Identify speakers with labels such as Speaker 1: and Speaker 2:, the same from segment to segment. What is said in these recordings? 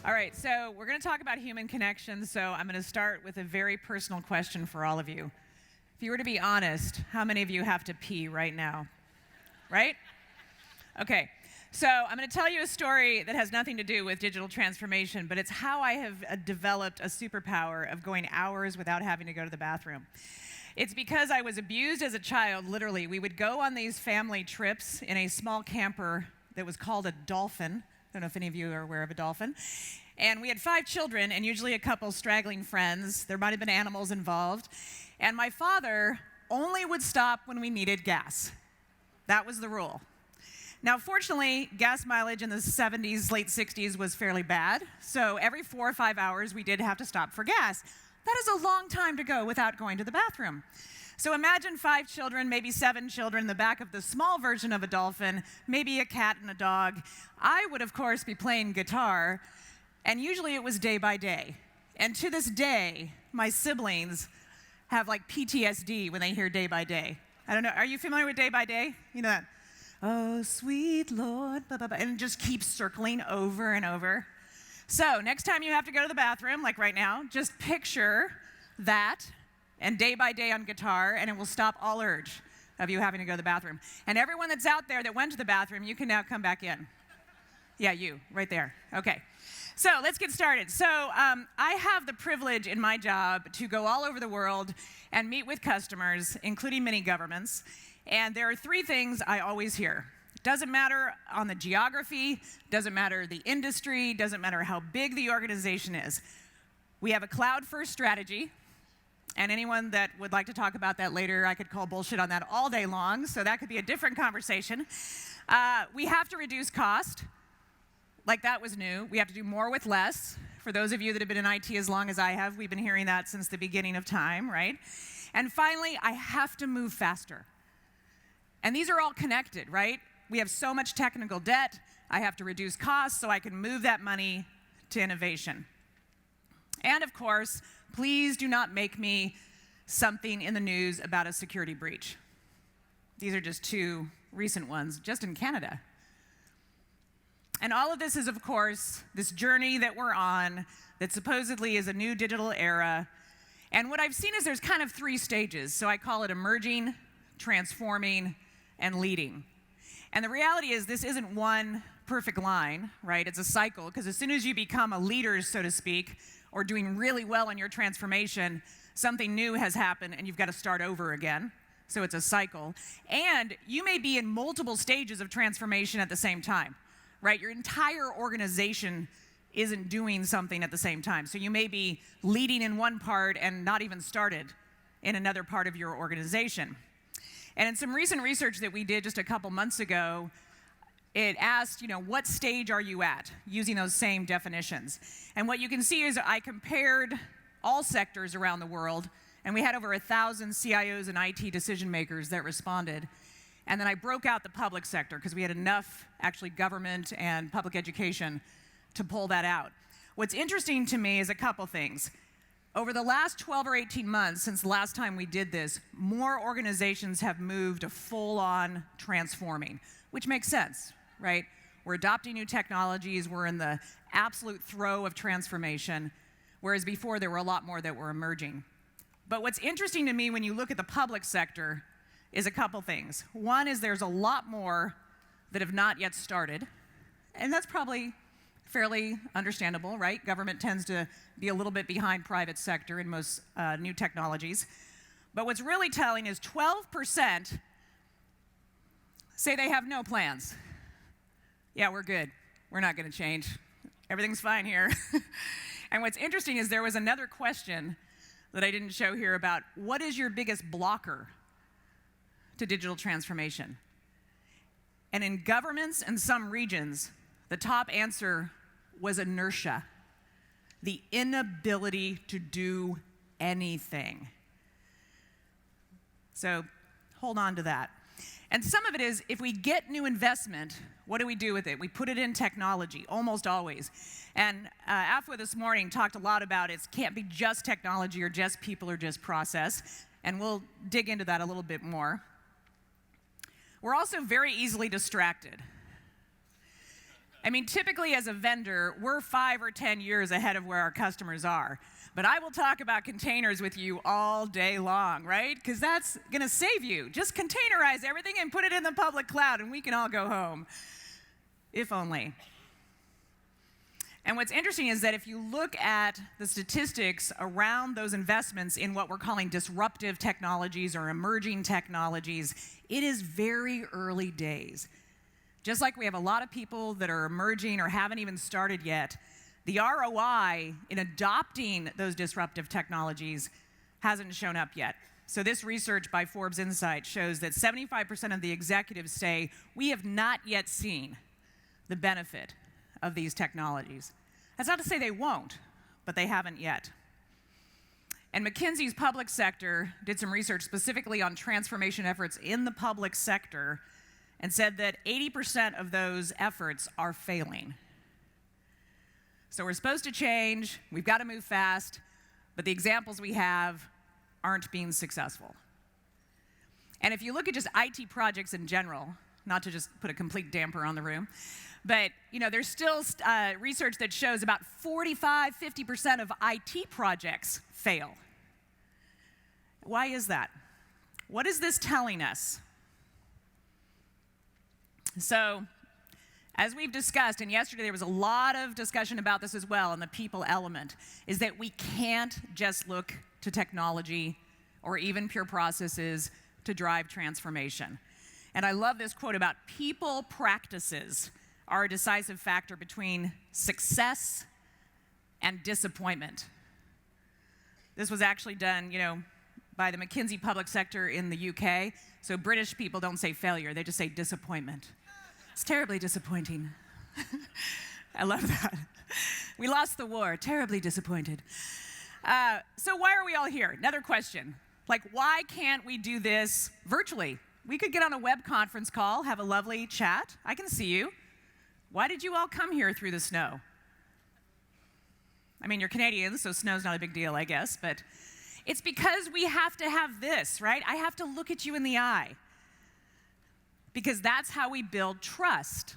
Speaker 1: All right, so we're going to talk about human connection, so I'm going to start with a very personal question for all of you. If you were to be honest, how many of you have to pee right now? Right? Okay, so I'm going to tell you a story that has nothing to do with digital transformation, but it's how I have developed a superpower of going hours without having to go to the bathroom. It's because I was abused as a child, literally. We would go on these family trips in a small camper that was called a dolphin. I don't know if any of you are aware of a dolphin. And we had 5 children and usually a couple straggling friends. There might have been animals involved. And my father only would stop when we needed gas. That was the rule. Now, fortunately, gas mileage in the 70s, late 60s was fairly bad. So every 4 or 5 hours, we did have to stop for gas. That is a long time to go without going to the bathroom. So imagine 5 children, maybe 7 children in the back of the small version of a dolphin, maybe a cat and a dog. I would, of course, be playing guitar, and usually it was day by day. And to this day, my siblings have like PTSD when they hear day by day. I don't know, are you familiar with day by day? You know that, oh, sweet Lord, blah, blah, blah, and it just keeps circling over and over. So next time you have to go to the bathroom, like right now, just picture that and day by day on guitar, and it will stop all urge of you having to go to the bathroom. And everyone that's out there that went to the bathroom, you can now come back in. Yeah, you, right there. Okay. So let's get started. So I have the privilege in my job to go all over the world and meet with customers, including many governments. And there are 3 things I always hear. Doesn't matter on the geography, doesn't matter the industry, doesn't matter how big the organization is. We have a cloud-first strategy. And anyone that would like to talk about that later, I could call bullshit on that all day long, so that could be a different conversation. We have to reduce cost. Like that was new. We have to do more with less. For those of you that have been in IT as long as I have, we've been hearing that since the beginning of time, right? And finally, I have to move faster. And these are all connected, right? We have so much technical debt. I have to reduce costs so I can move that money to innovation. And of course, please do not make me something in the news about a security breach. These are just 2 recent ones, just in Canada. And all of this is, of course, this journey that we're on that supposedly is a new digital era. And what I've seen is there's kind of 3 stages. So I call it emerging, transforming, and leading. And the reality is this isn't one perfect line, right? It's a cycle, because as soon as you become a leader, so to speak, or doing really well in your transformation, something new has happened and you've got to start over again. So it's a cycle. And you may be in multiple stages of transformation at the same time, right? Your entire organization isn't doing something at the same time. So you may be leading in one part and not even started in another part of your organization. And in some recent research that we did just a couple months ago, it asked, what stage are you at, using those same definitions. And what you can see is I compared all sectors around the world, and we had over 1,000 CIOs and IT decision makers that responded. And then I broke out the public sector, because we had enough, actually, government and public education to pull that out. What's interesting to me is a couple things. Over the last 12 or 18 months, since the last time we did this, more organizations have moved to full-on transforming, which makes sense, right? We're adopting new technologies. We're in the absolute throe of transformation, whereas before there were a lot more that were emerging. But what's interesting to me when you look at the public sector is a couple things. One is there's a lot more that have not yet started, and that's probably fairly understandable, right? Government tends to be a little bit behind private sector in most new technologies. But what's really telling is 12% say they have no plans. Yeah, we're good. We're not going to change. Everything's fine here. And what's interesting is there was another question that I didn't show here about what is your biggest blocker to digital transformation? And in governments and some regions, the top answer was inertia, the inability to do anything. So hold on to that. And some of it is, if we get new investment, what do we do with it? We put it in technology, almost always. And AFWA this morning talked a lot about it can't be just technology or just people or just process, and we'll dig into that a little bit more. We're also very easily distracted. I mean, typically as a vendor, we're 5 or 10 years ahead of where our customers are. But I will talk about containers with you all day long, right? Because that's going to save you. Just containerize everything and put it in the public cloud, and we can all go home. If only. And what's interesting is that if you look at the statistics around those investments in what we're calling disruptive technologies or emerging technologies, it is very early days. Just like we have a lot of people that are emerging or haven't even started yet, the ROI in adopting those disruptive technologies hasn't shown up yet. So this research by Forbes Insight shows that 75% of the executives say, we have not yet seen the benefit of these technologies. That's not to say they won't, but they haven't yet. And McKinsey's public sector did some research specifically on transformation efforts in the public sector and said that 80% of those efforts are failing. So we're supposed to change, we've got to move fast, but the examples we have aren't being successful. And if you look at just IT projects in general, not to just put a complete damper on the room, but there's still research that shows about 45–50% of IT projects fail. Why is that? What is this telling us? So, as we've discussed, and yesterday there was a lot of discussion about this as well, and the people element, is that we can't just look to technology or even pure processes to drive transformation. And I love this quote about people practices are a decisive factor between success and disappointment. This was actually done, by the McKinsey public sector in the UK. So British people don't say failure, they just say disappointment. It's terribly disappointing. I love that. We lost the war, terribly disappointed. So why are we all here? Another question. Why can't we do this virtually? We could get on a web conference call, have a lovely chat. I can see you. Why did you all come here through the snow? I mean, you're Canadians, so snow's not a big deal, I guess, but it's because we have to have this, right? I have to look at you in the eye. Because that's how we build trust.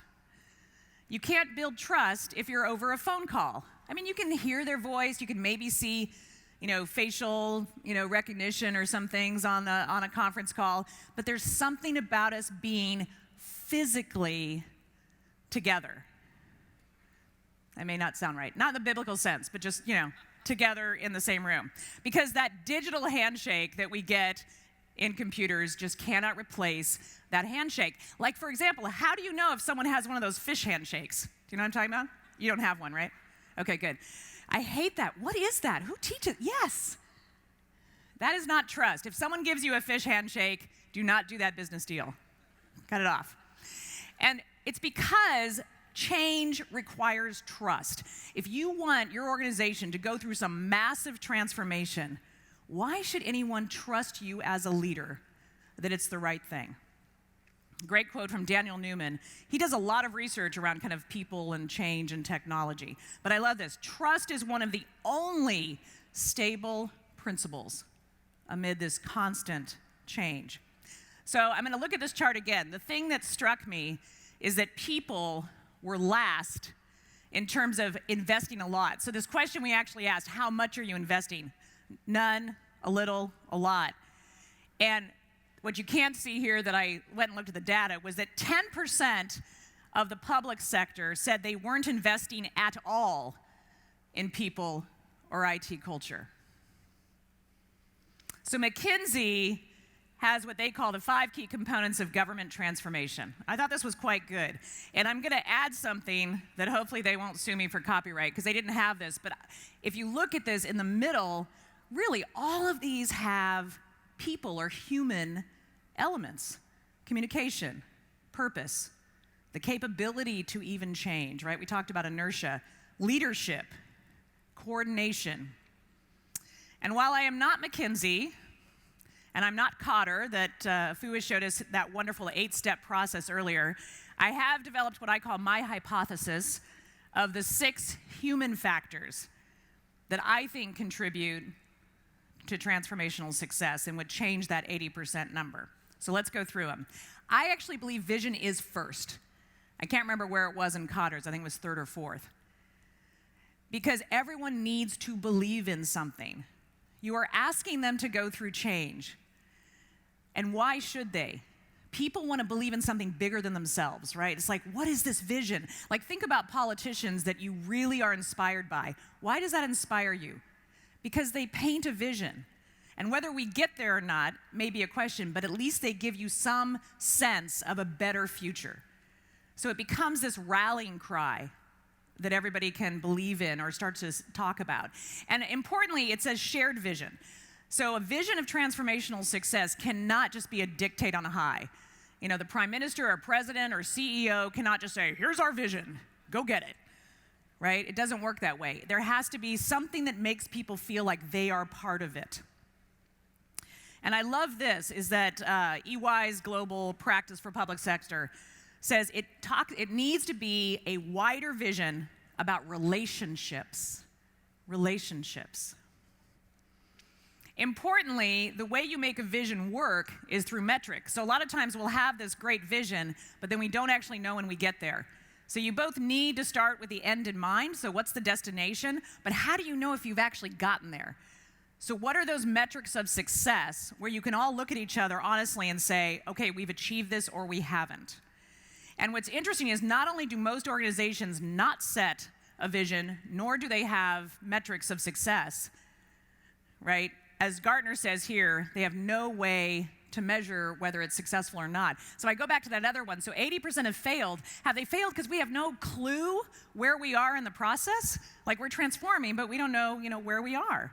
Speaker 1: You can't build trust if you're over a phone call. I mean, you can hear their voice, you can maybe see, facial, recognition or some things on a conference call, but there's something about us being physically together. That may not sound right. Not in the biblical sense, but just, together in the same room. Because that digital handshake that we get in computers just cannot replace that handshake. For example, how do you know if someone has one of those fish handshakes? Do you know what I'm talking about? You don't have one, right? Okay, good. I hate that. What is that? Who teaches? Yes. That is not trust. If someone gives you a fish handshake, do not do that business deal. Cut it off. And it's because change requires trust. If you want your organization to go through some massive transformation, why should anyone trust you as a leader that it's the right thing? Great quote from Daniel Newman. He does a lot of research around kind of people and change and technology. But I love this. Trust is one of the only stable principles amid this constant change. So I'm going to look at this chart again. The thing that struck me is that people were last in terms of investing a lot. So this question we actually asked, how much are you investing? None, a little, a lot. And what you can't see here that I went and looked at the data was that 10% of the public sector said they weren't investing at all in people or IT culture. So McKinsey has what they call the 5 key components of government transformation. I thought this was quite good. And I'm going to add something that hopefully they won't sue me for copyright because they didn't have this. But if you look at this in the middle, really all of these have people or human elements. Communication, purpose, the capability to even change, right? We talked about inertia, leadership, coordination. And while I am not McKinsey, and I'm not Cotter, that Fuwa showed us that wonderful 8-step process earlier, I have developed what I call my hypothesis of the 6 human factors that I think contribute to transformational success and would change that 80% number. So let's go through them. I actually believe vision is first. I can't remember where it was in Cotter's. I think it was third or fourth. Because everyone needs to believe in something. You are asking them to go through change. And why should they? People want to believe in something bigger than themselves, right? It's like, what is this vision? Like, think about politicians that you really are inspired by. Why does that inspire you? Because they paint a vision. And whether we get there or not may be a question, but at least they give you some sense of a better future. So it becomes this rallying cry that everybody can believe in or start to talk about. And importantly, it says shared vision. So a vision of transformational success cannot just be a dictate on a high. You know, the prime minister or president or CEO cannot just say, here's our vision, go get it, right? It doesn't work that way. There has to be something that makes people feel like they are part of it. And I love this, is that EY's global practice for public sector says it needs to be a wider vision about relationships. Relationships. Importantly, the way you make a vision work is through metrics. So a lot of times we'll have this great vision, but then we don't actually know when we get there. So you both need to start with the end in mind. So what's the destination? But how do you know if you've actually gotten there? So what are those metrics of success where you can all look at each other honestly and say, okay, we've achieved this or we haven't? And what's interesting is not only do most organizations not set a vision, nor do they have metrics of success, right? As Gartner says here, they have no way to measure whether it's successful or not. So I go back to that other one. So 80% have failed. Have they failed because we have no clue where we are in the process? Like, we're transforming, but we don't know, where we are.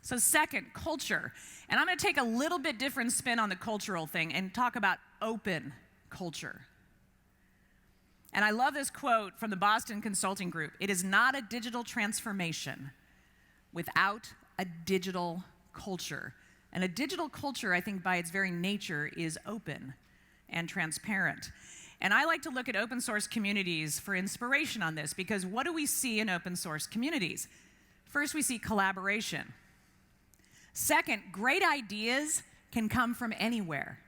Speaker 1: So second, culture. And I'm going to take a little bit different spin on the cultural thing and talk about open culture. And I love this quote from the Boston Consulting Group. It is not a digital transformation without a digital culture. And a digital culture, I think, by its very nature, is open and transparent. And I like to look at open source communities for inspiration on this, because what do we see in open source communities? First, we see collaboration. Second, great ideas can come from anywhere.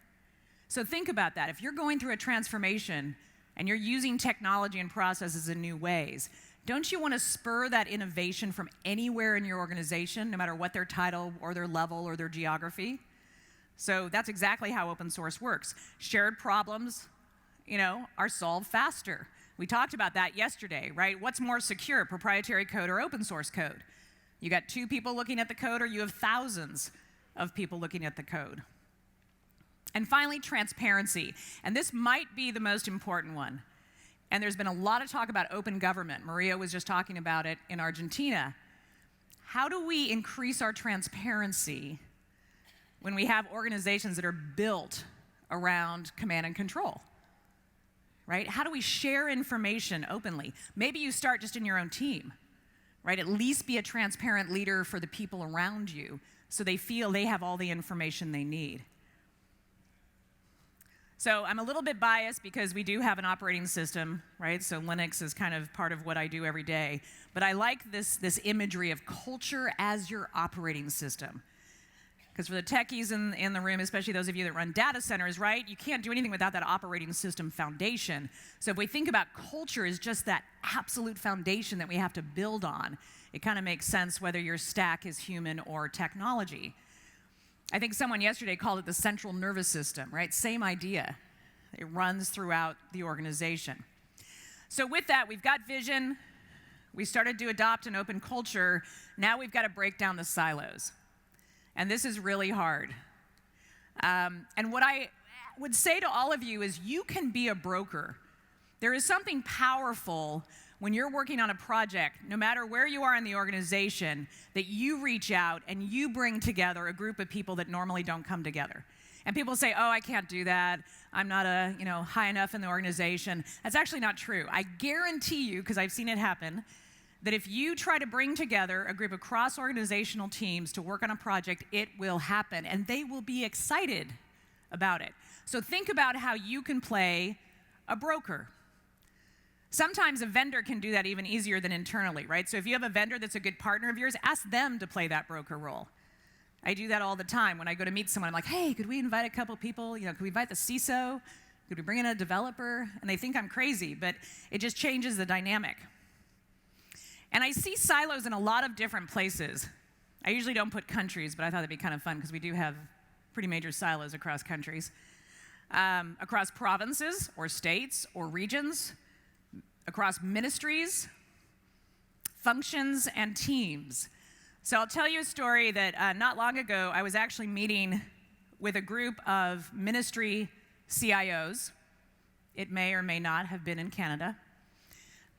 Speaker 1: So think about that. If you're going through a transformation and you're using technology and processes in new ways, don't you want to spur that innovation from anywhere in your organization, no matter what their title or their level or their geography? So that's exactly how open source works. Shared problems, are solved faster. We talked about that yesterday, right? What's more secure, proprietary code or open source code? You got 2 people looking at the code, or you have thousands of people looking at the code. And finally, transparency. And this might be the most important one. And there's been a lot of talk about open government. Maria was just talking about it in Argentina. How do we increase our transparency when we have organizations that are built around command and control? Right? How do we share information openly? Maybe you start just in your own team, right? At least be a transparent leader for the people around you so they feel they have all the information they need. So I'm a little bit biased because we do have an operating system, right? So Linux is kind of part of what I do every day. But I like this imagery of culture as your operating system. Because for the techies in the room, especially those of you that run data centers, right? You can't do anything without that operating system foundation. So if we think about culture as just that absolute foundation that we have to build on, it kind of makes sense whether your stack is human or technology. I think someone yesterday called it the central nervous system, right? Same idea. It runs throughout the organization. So with that, we've got vision. We started to adopt an open culture. Now we've got to break down the silos. And this is really hard. And what I would say to all of you is you can be a broker. There is something powerful when you're working on a project, no matter where you are in the organization, that you reach out and you bring together a group of people that normally don't come together. And people say, oh, I can't do that. I'm not high enough in the organization. That's actually not true. I guarantee you, because I've seen it happen, that if you try to bring together a group of cross-organizational teams to work on a project, it will happen, and they will be excited about it. So think about how you can play a broker. Sometimes a vendor can do that even easier than internally, right? So if you have a vendor that's a good partner of yours, ask them to play that broker role. I do that all the time. When I go to meet someone, I'm like, hey, could we invite a couple people? Could we invite the CISO Could we bring in a developer? And they think I'm crazy, but it just changes the dynamic. And I see silos in a lot of different places. I usually don't put countries, but I thought it'd be kind of fun because we do have pretty major silos across countries, across provinces or states or regions, across ministries, functions, and teams. So I'll tell you a story that not long ago, I was actually meeting with a group of ministry CIOs. It may or may not have been in Canada.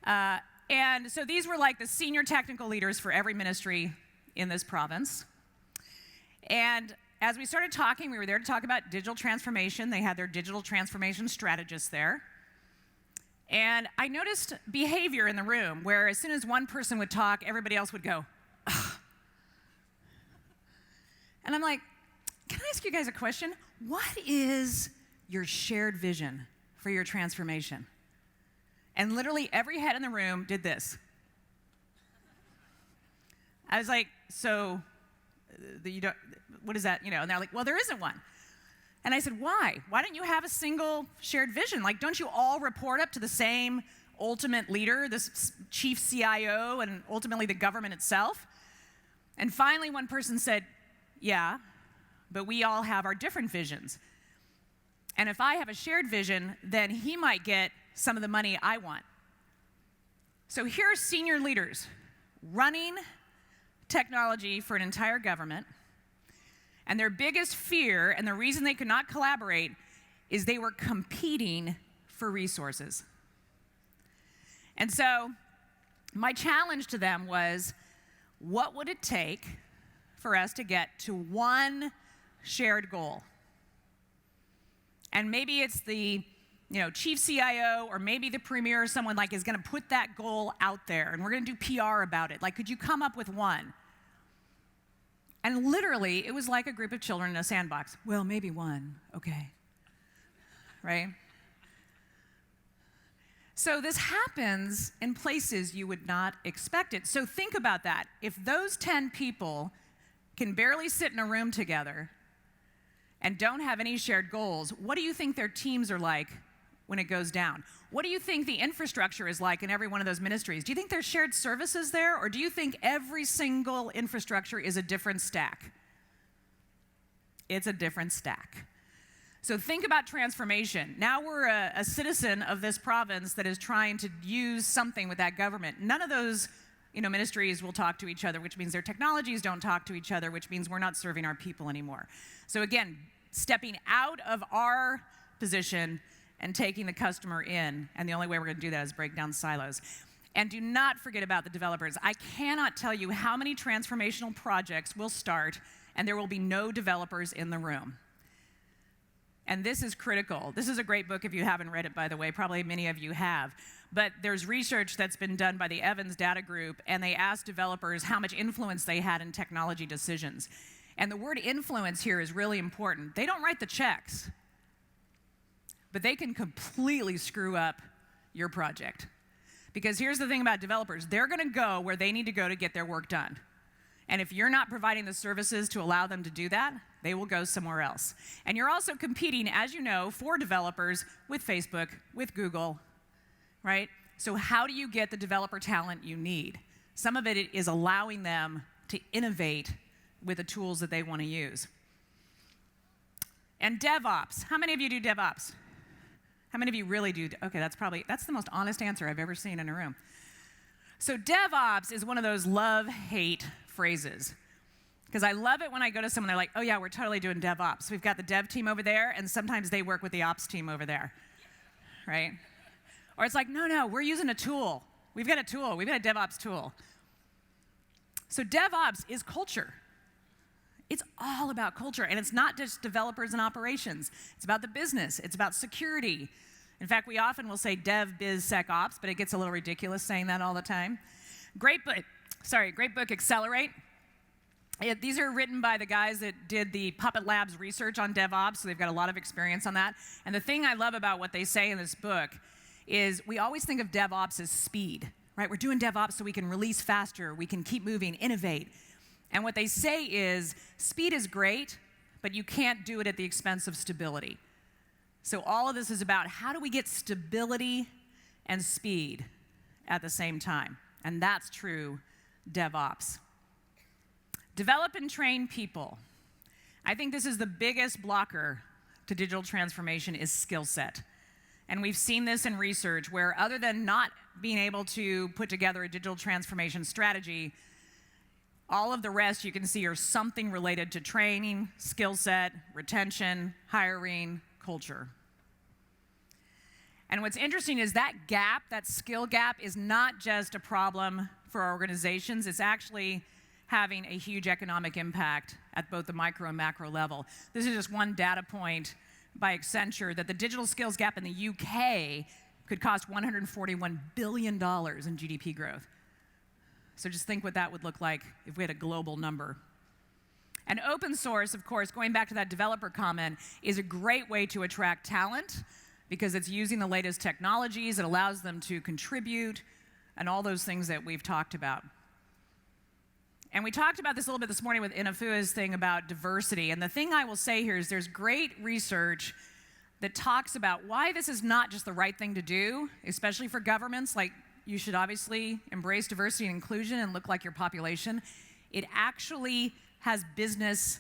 Speaker 1: And so these were like the senior technical leaders for every ministry in this province. And as we started talking, we were there to talk about digital transformation. They had their digital transformation strategists there. And I noticed behavior in the room where as soon as one person would talk, everybody else would go, ugh. And I'm like, can I ask you guys a question? What is your shared vision for your transformation? And literally every head in the room did this. I was like, so, what is that, And they're like, well, there isn't one. And I said, why? Why don't you have a single shared vision? Like, don't you all report up to the same ultimate leader, this chief CIO, and ultimately the government itself? And finally, one person said, yeah, but we all have our different visions. And if I have a shared vision, then he might get some of the money I want. So here are senior leaders running technology for an entire government, and their biggest fear and the reason they could not collaborate is they were competing for resources. And so my challenge to them was, what would it take for us to get to one shared goal? And maybe it's the chief CIO, or maybe the premier or someone like is going to put that goal out there, and we're going to do PR about it. Like, could you come up with one? And literally, it was like a group of children in a sandbox. Well, maybe one, okay. Right? So this happens in places you would not expect it. So think about that. If those 10 people can barely sit in a room together and don't have any shared goals, what do you think their teams are like when it goes down? What do you think the infrastructure is like in every one of those ministries? Do you think there's shared services there, or do you think every single infrastructure is a different stack? It's a different stack. So think about transformation. Now we're a citizen of this province that is trying to use something with that government. None of those ministries will talk to each other, which means their technologies don't talk to each other, which means we're not serving our people anymore. So again, stepping out of our position and taking the customer in, and the only way we're going to do that is break down silos. And do not forget about the developers. I cannot tell you how many transformational projects will start and there will be no developers in the room. And this is critical. This is a great book if you haven't read it, by the way. Probably many of you have. But there's research that's been done by the Evans Data Group, and they asked developers how much influence they had in technology decisions. And the word influence here is really important. They don't write the checks, but they can completely screw up your project. Because here's the thing about developers. They're going to go where they need to go to get their work done. And if you're not providing the services to allow them to do that, they will go somewhere else. And you're also competing, as you know, for developers with Facebook, with Google, right? So how do you get the developer talent you need? Some of it is allowing them to innovate with the tools that they want to use. And DevOps. How many of you do DevOps? How many of you really do? Okay, that's the most honest answer I've ever seen in a room. So DevOps is one of those love-hate phrases. Because I love it when I go to someone, they're like, oh yeah, we're totally doing DevOps. We've got the dev team over there, and sometimes they work with the ops team over there, right? Or it's like, no, we're using a tool. We've got a tool. We've got a DevOps tool. So DevOps is culture. It's all about culture, and it's not just developers and operations. It's about the business. It's about security. In fact, we often will say dev, biz, sec, ops, but it gets a little ridiculous saying that all the time. Great book, Accelerate. These are written by the guys that did the Puppet Labs research on DevOps, so they've got a lot of experience on that. And the thing I love about what they say in this book is we always think of DevOps as speed, right? We're doing DevOps so we can release faster, we can keep moving, innovate. And what they say is speed is great, but you can't do it at the expense of stability. So all of this is about how do we get stability and speed at the same time? And that's true DevOps. Develop and train people. I think this is the biggest blocker to digital transformation is skill set. And we've seen this in research where other than not being able to put together a digital transformation strategy, all of the rest you can see are something related to training, skill set, retention, hiring, culture. And what's interesting is that gap, that skill gap, is not just a problem for our organizations, it's actually having a huge economic impact at both the micro and macro level. This is just one data point by Accenture that the digital skills gap in the UK could cost $141 billion in GDP growth. So just think what that would look like if we had a global number. And open source, of course, going back to that developer comment, is a great way to attract talent because it's using the latest technologies, it allows them to contribute, and all those things that we've talked about. And we talked about this a little bit this morning with Inafua's thing about diversity. And the thing I will say here is there's great research that talks about why this is not just the right thing to do, especially for governments. Like, you should obviously embrace diversity and inclusion and look like your population. It actually has business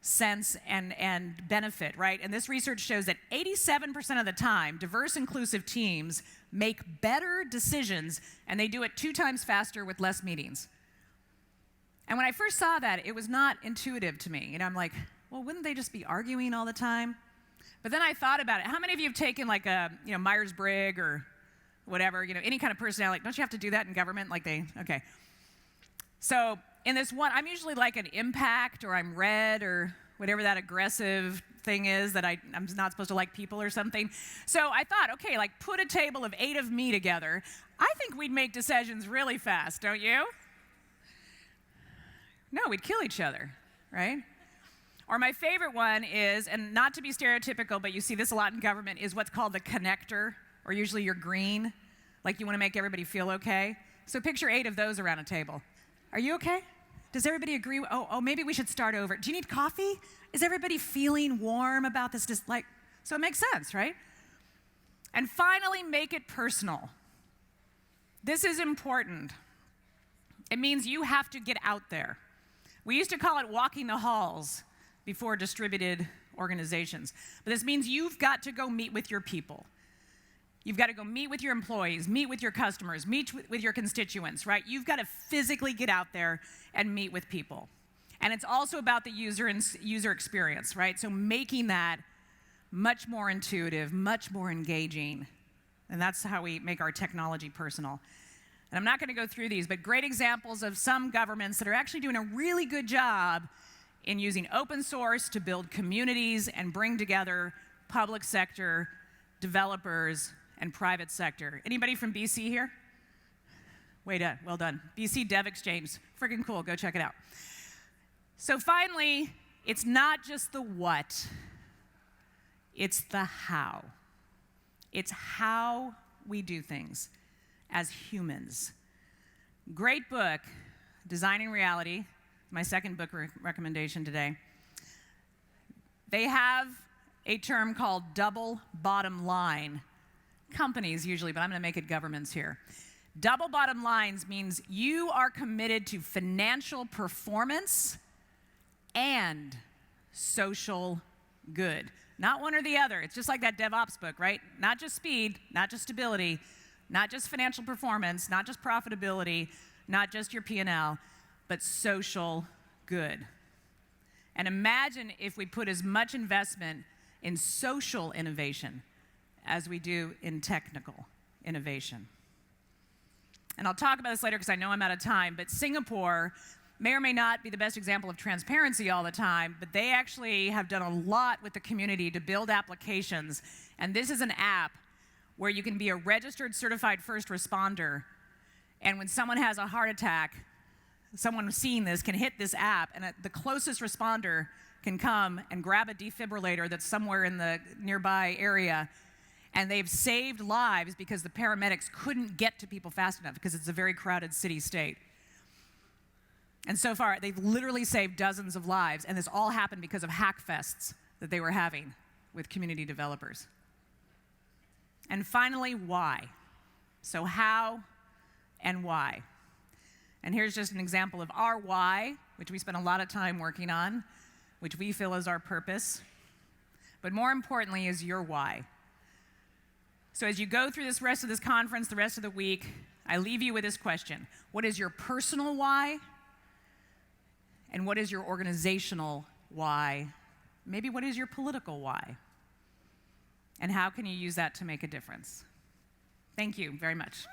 Speaker 1: sense and benefit, right? And this research shows that 87% of the time, diverse, inclusive teams make better decisions, and they do it 2 times faster with less meetings. And when I first saw that, it was not intuitive to me. I'm like, well, wouldn't they just be arguing all the time? But then I thought about it. How many of you have taken like a, Myers-Briggs or whatever, any kind of personality? Don't you have to do that in government? Okay. So in this one, I'm usually like an impact, or I'm red, or whatever that aggressive thing is that I'm not supposed to like people or something. So I thought, okay, put a table of 8 of me together. I think we'd make decisions really fast, don't you? No, we'd kill each other, right? Or my favorite one is, and not to be stereotypical, but you see this a lot in government, is what's called the connector, or usually you're green, like you want to make everybody feel okay. So picture 8 of those around a table. Are you okay? Does everybody agree? Oh, maybe we should start over. Do you need coffee? Is everybody feeling warm about this? So it makes sense, right? And finally, make it personal. This is important. It means you have to get out there. We used to call it walking the halls before distributed organizations. But this means you've got to go meet with your people. You've got to go meet with your employees, meet with your customers, meet with your constituents, right? You've got to physically get out there and meet with people. And it's also about the user experience, right? So making that much more intuitive, much more engaging. And that's how we make our technology personal. And I'm not going to go through these, but great examples of some governments that are actually doing a really good job in using open source to build communities and bring together public sector, developers, and private sector. Anybody from BC here? Well done. BC Dev Exchange, freaking cool, go check it out. So finally, it's not just the what, it's the how. It's how we do things as humans. Great book, Designing Reality, my second book recommendation today. They have a term called double bottom line. Companies usually, but I'm going to make it governments here. Double bottom lines means you are committed to financial performance and social good. Not one or the other. It's just like that DevOps book, right? Not just speed, not just stability, not just financial performance, not just profitability, not just your P&L, but social good. And imagine if we put as much investment in social innovation as we do in technical innovation. And I'll talk about this later because I know I'm out of time, but Singapore may or may not be the best example of transparency all the time, but they actually have done a lot with the community to build applications. And this is an app where you can be a registered certified first responder, and when someone has a heart attack, someone seeing this can hit this app, and the closest responder can come and grab a defibrillator that's somewhere in the nearby area, and they've saved lives because the paramedics couldn't get to people fast enough because it's a very crowded city-state. And so far, they've literally saved dozens of lives, and this all happened because of hack fests that they were having with community developers. And finally, why? So how and why? And here's just an example of our why, which we spent a lot of time working on, which we feel is our purpose. But more importantly is your why. So as you go through this rest of this conference, the rest of the week, I leave you with this question. What is your personal why? And what is your organizational why? Maybe what is your political why? And how can you use that to make a difference? Thank you very much.